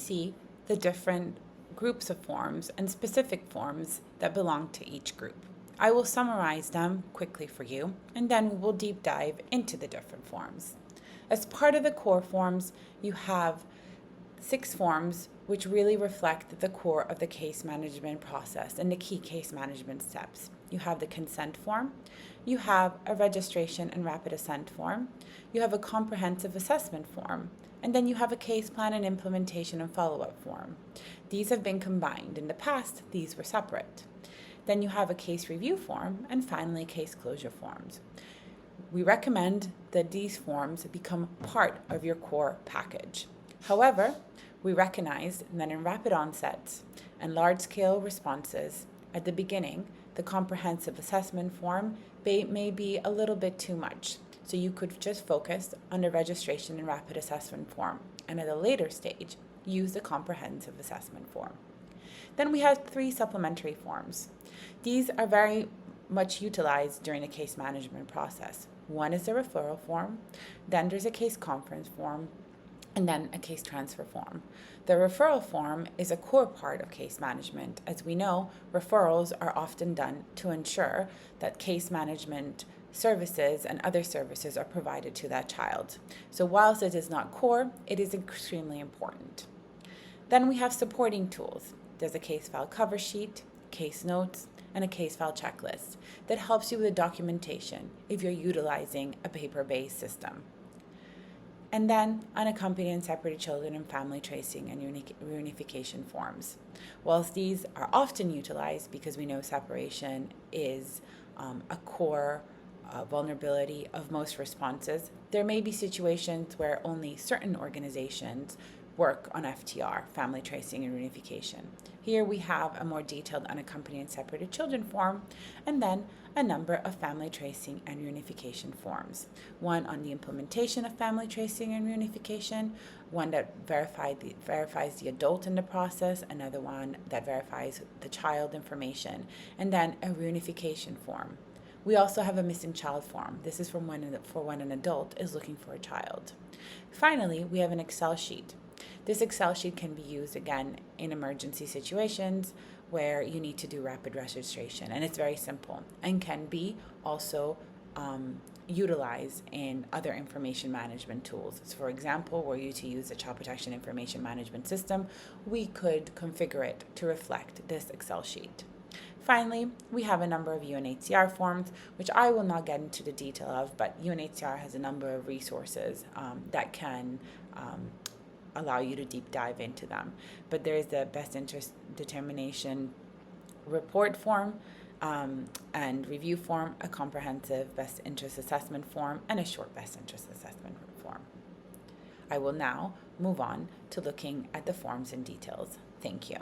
see the different groups of forms and specific forms that belong to each group. I will summarize them quickly for you, and then we will deep dive into the different forms. As part of the core forms, you have 6 forms which really reflect the core of the case management process and the key case management steps. You have the consent form, you have a registration and rapid assent form, you have a comprehensive assessment form, and then you have a case plan and implementation and follow-up form. These have been combined. In the past, these were separate. Then you have a case review form, and finally case closure forms. We recommend that these forms become part of your core package. However, we recognize that in rapid onsets and large-scale responses, at the beginning, the comprehensive assessment form may be a little bit too much. So you could just focus on the registration and rapid assessment form, and at a later stage, use the comprehensive assessment form. Then we have 3 supplementary forms. These are very much utilized during the case management process. One is the referral form, then there's a case conference form, and then a case transfer form. The referral form is a core part of case management. As we know, referrals are often done to ensure that case management services and other services are provided to that child. So whilst it is not core, it is extremely important. Then we have supporting tools. There's a case file cover sheet, case notes, and a case file checklist that helps you with the documentation if you're utilizing a paper-based system. And then unaccompanied and separated children and family tracing and reunification forms. Whilst these are often utilized because we know separation is a core vulnerability of most responses, there may be situations where only certain organizations work on FTR, family tracing and reunification. Here we have a more detailed unaccompanied and separated children form, and then a number of family tracing and reunification forms. One on the implementation of family tracing and reunification, one that verifies the adult in the process, another one that verifies the child information, and then a reunification form. We also have a missing child form. This is for when an adult is looking for a child. Finally, we have an Excel sheet. This Excel sheet can be used again in emergency situations where you need to do rapid registration, and it's very simple and can be also utilized in other information management tools. So for example, were you to use the Child Protection Information Management System, we could configure it to reflect this Excel sheet. Finally, we have a number of UNHCR forms, which I will not get into the detail of, but UNHCR has a number of resources that can allow you to deep dive into them. But there is the best interest determination report form and review form, a comprehensive best interest assessment form, and a short best interest assessment form. I will now move on to looking at the forms and details. Thank you.